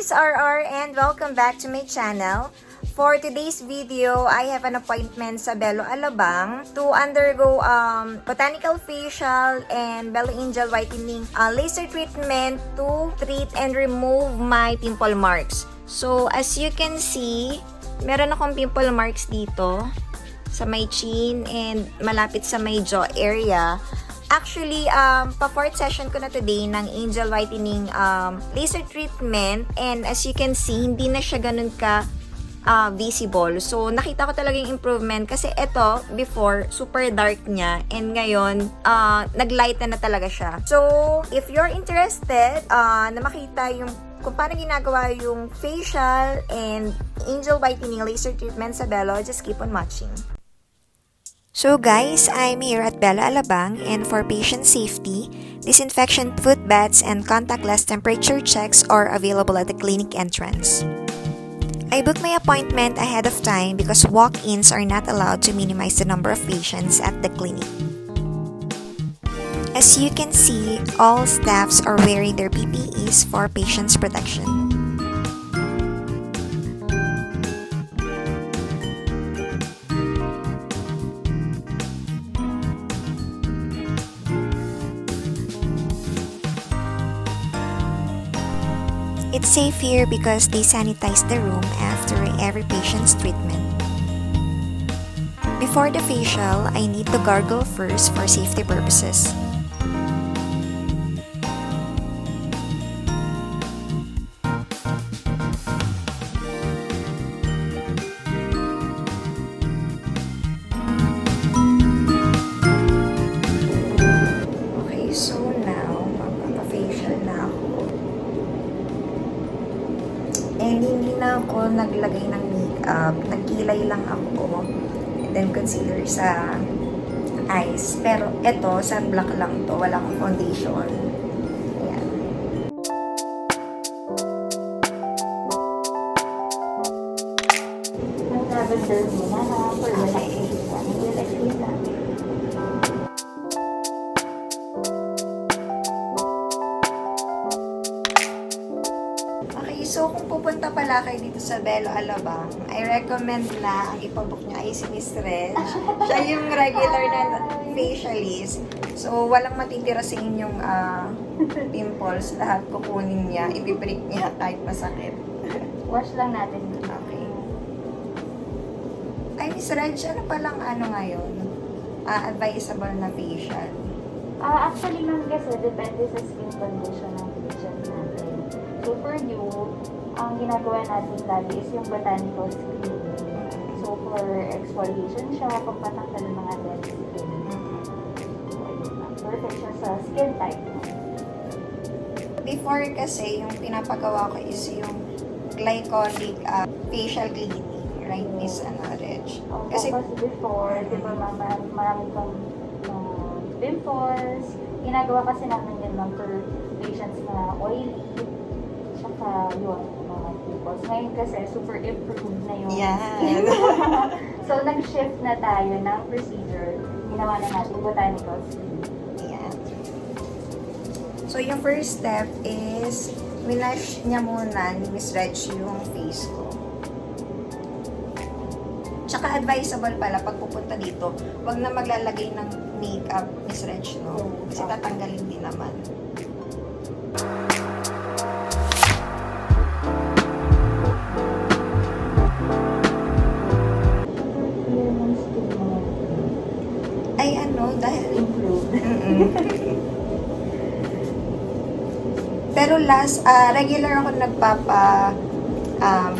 it's RR and welcome back to my channel. For today's video, I have an appointment sa Belo, Alabang to undergo botanical facial and Belo Angel Whitening Laser treatment to treat and remove my pimple marks. So, as you can see, meron akong pimple marks dito sa my chin and malapit sa my jaw area. Actually, pa-fourth session ko na today ng Angel Whitening Laser treatment, and as you can see, hindi na siya ganun ka visible. So, nakita ko talaga yung improvement kasi ito, before, super dark niya, and ngayon, nag-light na talaga siya. So, if you're interested na makita yung kung paano ginagawa yung facial and Angel Whitening Laser treatment sa Belo, just keep on watching. So guys, I'm here at Belo, Alabang, and for patient safety, disinfection foot baths and contactless temperature checks are available at the clinic entrance. I booked my appointment ahead of time because walk-ins are not allowed to minimize the number of patients at the clinic. As you can see, all staffs are wearing their PPEs for patients' protection. It's safe here because they sanitize the room after every patient's treatment. Before the facial, I need to gargle first for safety purposes. Okay, so now, magpapa-facial na ako. And hindi na ako naglagay ng makeup. Nagkilay lang ako. And then concealer sa eyes. Pero ito, sunblock lang to. Wala akong foundation. Ayan. Ang lavender muna na for relaxation. Relaxation. So, kung pupunta pala kayo dito sa Belo, Alabang, I recommend na ang ipabook nyo ay si Miss Reg. Siya yung regular na facialist. So, walang matitira sa inyong pimples. Lahat kukunin niya, ibibreak niya kahit masakit. Wash lang natin. Okay. Ay, Miss Reg, ano palang ngayon? Advisable na facial? Actually, ma'am, kasi depende sa skin condition ng patient natin. So, for you, ang ginagawa natin lagi is yung botanical screening. So, for exfoliation siya, pagpatanggal ng mga dead skin. So, ayun na. Perfect siya sa skin type. Before kasi, yung pinapagawa ko is yung glycolic facial cleaning. Right, Miss Reg? Kasi before, di ba marami kang pimples. Ginagawa kasi namin yun lang for patients na oily. Tsaka yun, mga pimples. Ngayon kasi super improved na yung skin. So, nag-shift na tayo ng procedure. Ginawa na natin botanical skin. Ayan. So, yung first step is minash niya muna ni Miss Reg yung face ko. Tsaka advisable pala pag pupunta dito, wag na maglalagay ng makeup, Miss Reg, no? Kasi tatanggalin din naman. Ay, dahil Improved. Pero regular ako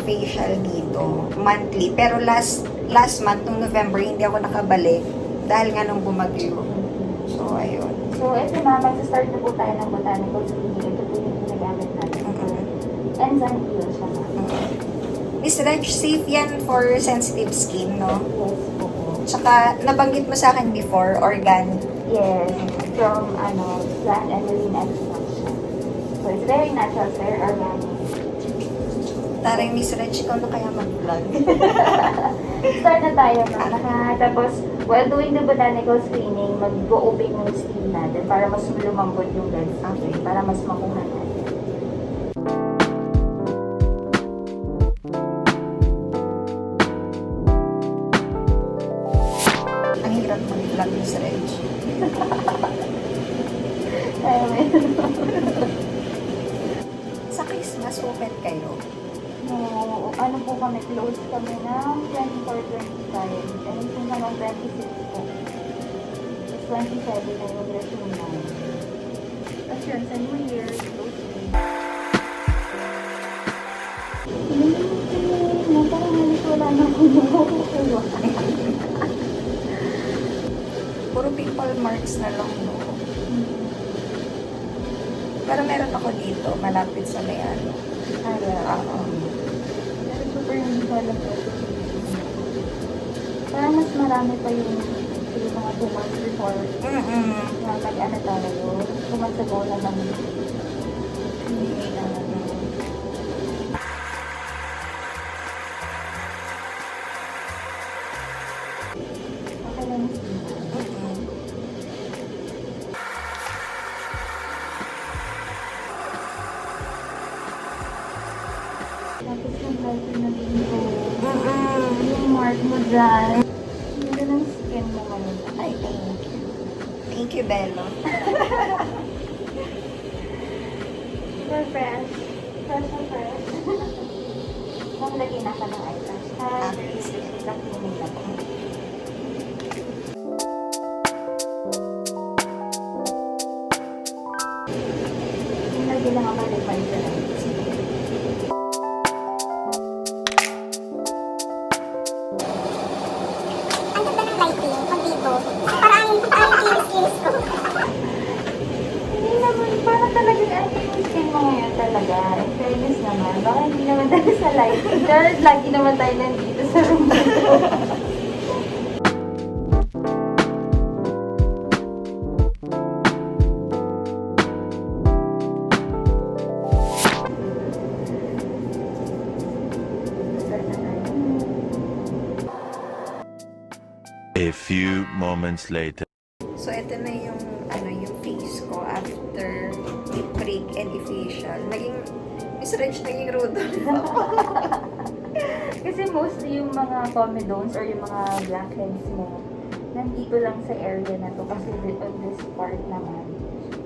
facial dito, monthly. Pero last month, nung November, hindi ako nakabalik dahil nga nung bumagyo. So, ayun. So, ito na, mag-start na po tayo ng botanical screening. Ito po yung ginagamit natin. Enzyme peel siya na. Miss Reg, safe yan for sensitive skin, no? Yes po. Tsaka, nabanggit mo sa akin before, organic. Yes, from plant and marine extraction. So, it's very natural, very organic. Taray, Miss Reg, ikaw na kaya mag-vlog. Start na tayo, ma'am. Tapos, while doing the botanical screening, mag-go-open yung skin natin para mas lumambot yung dead skin, para mas makuha natin. lang, Miss Reg. Kaya meron. Sa Christmas, open kayo. No, ano po kami, close kami ng 24-25. And kung hanggang 26 po. Tapos 27 na yung resume na. Tapos yun, sa New Year, close din. Parang halos wala na akong makukuha. Puro pimple marks na lang, no? Pero meron ako dito, malapit sa may ano. Pero super hindi ko alam po. Parang mas marami pa yung mga 2 months before. Na mag-ano tayo, 2 months ago na lang. Hindi na lang. Okay lang. Tapos yung healthy na dito. Yung mark mo dyan. Ganda ng skin mo ngayon. Ay, thank you. Thank you, Belo. Super fresh. Fresh na fresh. Kung lagyan na ka ng eyelash, ha? Ikapinig na po. Yung lagyan lang ako ng eyelash. Ang ganda ng lighting pag dito. Parang ang kinis-kinis ko. Hindi naman, parang talagang ang skin mo ngayon talaga. In fairness naman, baka hindi naman tayo sa lighting. Pero lagi naman tayo nandito sa room na ito. A few moments later. So, ito na yung, yung face ko after i-break and i-facial. Naging, Miss Reg, naging Rudolph. Kasi mostly yung mga comedones or yung mga blackheads mo, nandito lang sa area na to kasi on this part naman,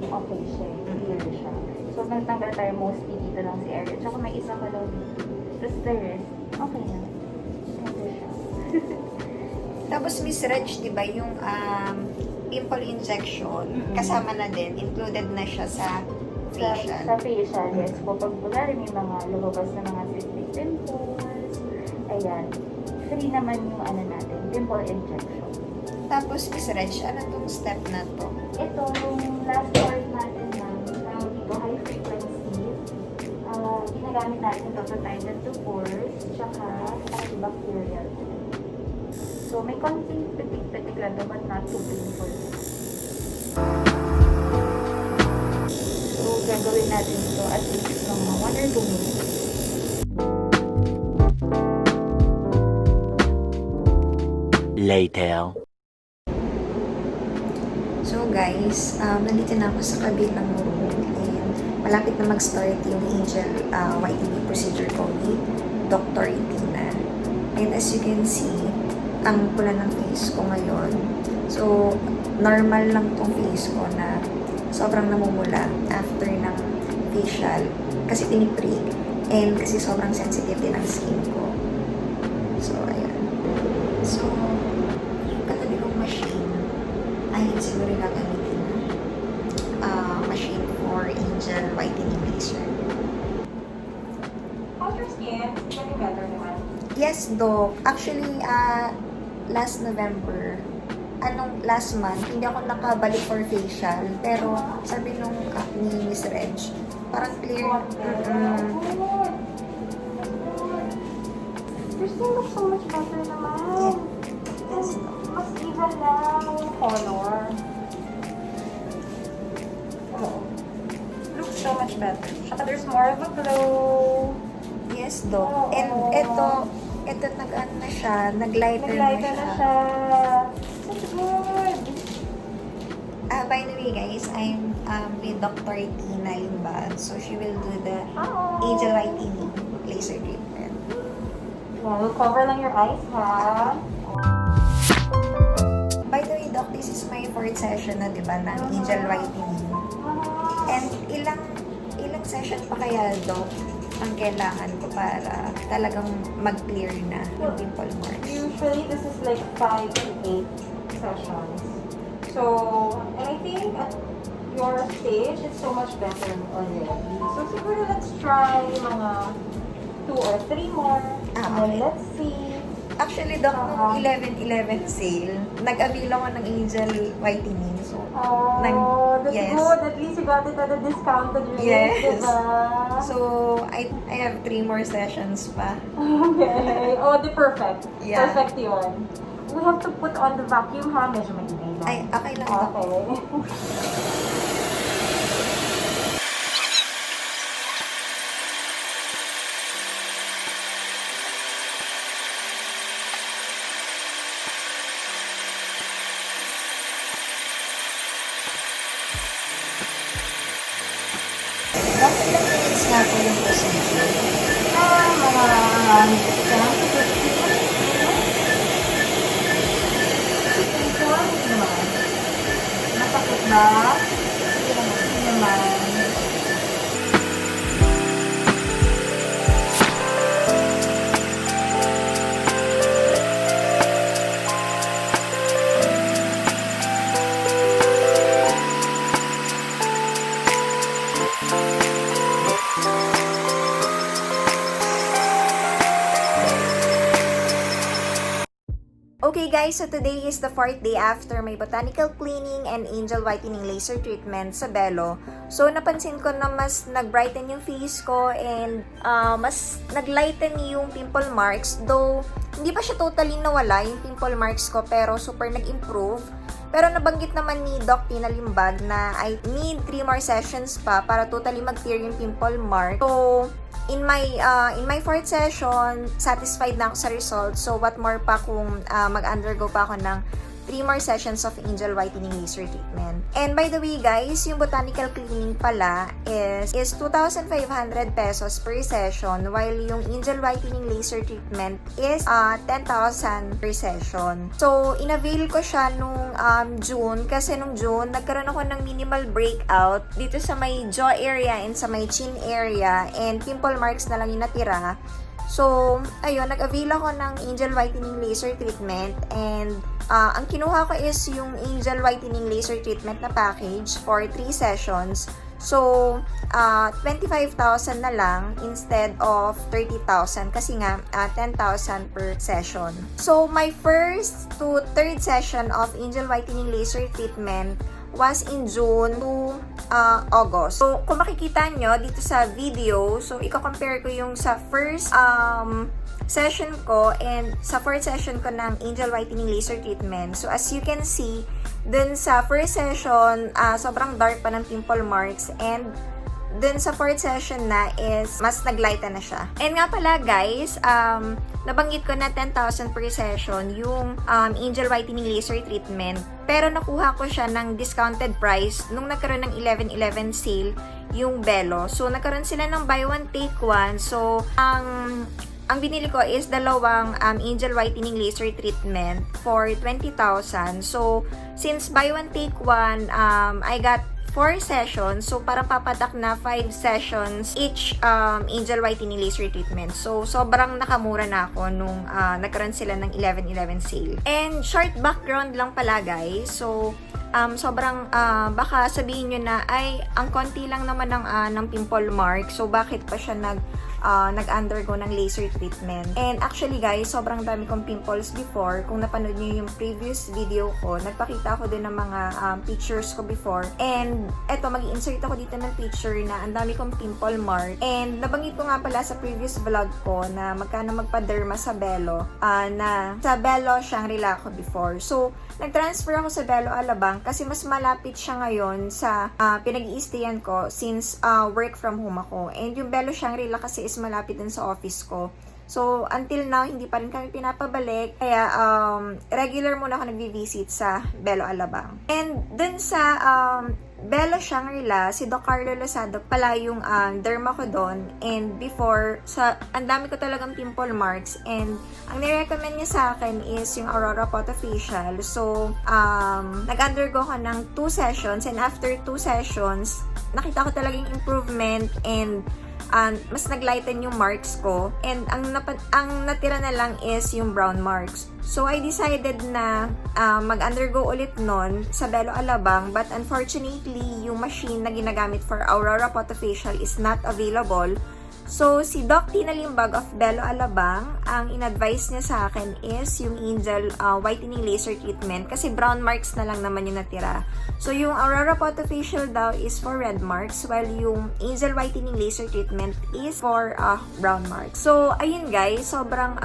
okay siya, clear siya. So, nagtanggal tayo mostly dito lang sa area. Tsaka may isa ka lang dito. Tapos the rest, okay na. Ganda siya. Tapos, Miss Reg, di ba, yung pimple injection, kasama na din, included na siya sa facial. Sa facial, yes. Kapag may mga lumabas na mga cystic pimples, ayan, free naman yung ano natin, pimple injection. Tapos, Miss Reg, ano tong step na to? Ito, yung last part natin na tawag dito, high frequency. Ginagamit natin ito to tighten to pores, tsaka antibacterial. So, may konting pitik-pitik lang, but not too painful. So, gagawin natin ito at least ng 1 or 2 minutes. Later. So, guys, nandito na ako sa kabilang room and malapit na mag-start yung Angel Whitening procedure ko with Dr. Tina. And as you can see, ang pula ng face ko ngayon. So, normal lang tong face ko na sobrang namumula after ng facial kasi tiniprig and kasi sobrang sensitive din ang skin ko. So, ayan. So, yung katabi kong machine ay siguro gagamitin machine for Angel Whitening Laser. How's your skin? Getting better naman. Yes, Doc. Actually, last November, last month, hindi ako nakabalik for facial. Pero, sabi nung ni Miss Reg, parang clear. Your skin looks so much better naman. Yes, Doc. Mas even na yung color. Oh. Looks so much better. Saka there's more of a glow. Yes, Doc. And ito nag-ano na siya, nag-lighter na siya. That's good. By the way, guys, I'm with Dr. Tina Limbal. So, she will do the Angel Whitening Laser treatment. Yeah, we'll cover lang your eyes, ha? By the way, Doc, this this is my fourth session na, di ba, ng Angel Whitening. And ilang session pa kaya, Doc, ang kailangan ko para talagang mag-clear na yung pimple marks? Usually, this is like 5 to 8 sessions. So, and I think at your stage, it's so much better already. So, siguro let's try mga 2 or 3 more. And Okay. let's see. Actually, Doc, nung 11/11 sale, nag-avail ako ng Angel Whitening. So, That's yes. good. At least you got it at a discounted rate, Yes. diba? So, I have 3 more sessions pa. Okay. Oh, the perfect. Yeah. Perfect yun. We have to put on the vacuum, ha? Medyo maingay lang. Ay, okay lang, Doc. Okay. Doc, ilang minutes nga po yung procedure? Mga 10 to 15 naman. Masakit ba? Hindi naman. Okay guys, so today is the 4th day after my botanical cleaning and angel whitening laser treatment sa Belo. So napansin ko na mas nag-brighten yung face ko and mas nag-lighten yung pimple marks. Though hindi pa siya totally nawala yung pimple marks ko pero super nag-improve. Pero nabanggit naman ni Doc Tina Limbag na I need 3 more sessions pa para totally mag-clear yung pimple mark. So, in my 4th session, satisfied na ako sa results. So, what more pa kung mag-undergo pa ako ng 3 more sessions of Angel Whitening Laser treatment. And by the way guys, yung botanical cleaning pala is 2,500 pesos per session while yung Angel Whitening Laser treatment is 10,000 per session. So, inavail ko siya nung June kasi nung June, nagkaroon ako ng minimal breakout dito sa may jaw area and sa may chin area and pimple marks na lang yung natira. So, ayun, nag-avail ako ng Angel Whitening Laser treatment and ang kinuha ko is yung Angel Whitening Laser treatment na package for 3 sessions. So, 25,000 na lang instead of 30,000 kasi nga 10,000 per session. So, my first to third session of Angel Whitening Laser treatment was in June to August. So, kung makikita nyo dito sa video, so, i-compare ko yung sa first session ko and sa fourth session ko ng Angel Whitening Laser treatment. So, as you can see, dun sa first session, sobrang dark pa ng pimple marks and dun sa fourth session na is mas naglighten na siya. And nga pala guys, nabanggit ko na 10,000 per session yung Angel Whitening Laser treatment. Pero nakuha ko siya ng discounted price nung nagkaroon ng 11/11 sale yung Belo. So, nagkaroon sila ng buy one take one. So, ang binili ko is dalawang Angel Whitening Laser treatment for 20,000. So, since buy one take one, I got 4 sessions. So, parang papatak na 5 sessions each Angel Whitening Laser treatment. So, sobrang nakamura na ako nung nagkaroon sila ng 11/11 sale. And short background lang pala guys. So, sobrang baka sabihin nyo na ay ang konti lang naman ng pimple mark. So, bakit pa siya nag-undergo ng laser treatment. And actually guys, sobrang dami kong pimples before. Kung napanood nyo yung previous video ko, nagpakita ako din ng mga pictures ko before. And eto, mag-insert ako dito ng picture na ang dami kong pimple mark. And nabanggit ko nga pala sa previous vlog ko na magkano magpa-derma sa Belo, na sa Belo Shangri-La ako before. So, nag-transfer ako sa Belo Alabang kasi mas malapit siya ngayon sa pinag-i-stayan ko since work from home ako. And yung Belo Shangri-La kasi is malapit din sa office ko. So, until now, hindi pa rin kami pinapabalik. Kaya, regular muna ako nag-visit sa Belo Alabang. And dun sa Belo Shangri-La, si Doc Carlo Lozado pala yung derma ko doon. And before, ang dami ko talagang pimple marks. And ang nirecommend niya sa akin is yung Aurora Photofacial. So, nag-undergo ko ng 2 sessions. And after 2 sessions, nakita ko talagang improvement and mas naglighten yung marks ko. And ang natira na lang is yung brown marks. So, I decided na mag-undergo ulit nun sa Belo Alabang, but unfortunately, yung machine na ginagamit for Aurora Photofacial is not available. So, si Doc Tina Limbag of Belo Alabang, ang in-advise niya sa akin is yung Angel Whitening Laser treatment kasi brown marks na lang naman yung natira. So, yung Aurora Photofacial daw is for red marks while yung Angel Whitening Laser treatment is for brown marks. So, ayun guys, sobrang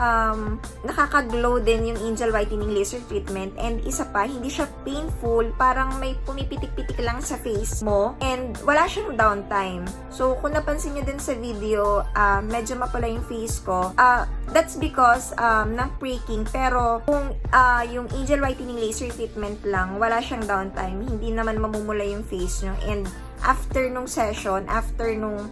nakaka-glow din yung Angel Whitening Laser treatment and isa pa, hindi siya painful, parang may pumipitik-pitik lang sa face mo and wala siyang downtime. So, kung napansin niyo din sa video, medyo mapula yung face ko. That's because ng breaking. Pero kung yung Angel Whitening Laser treatment lang, wala siyang downtime. Hindi naman mamumula yung face nyo. And after nung session, after nung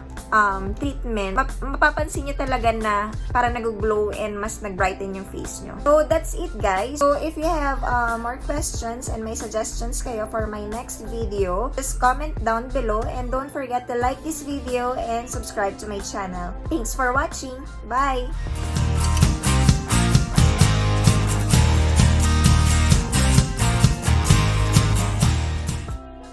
treatment, mapapansin nyo talaga na para nag-glow and mas nag-brighten yung face nyo. So, that's it guys. So, if you have more questions and may suggestions kayo for my next video, just comment down below and don't forget to like this video and subscribe to my channel. Thanks for watching. Bye!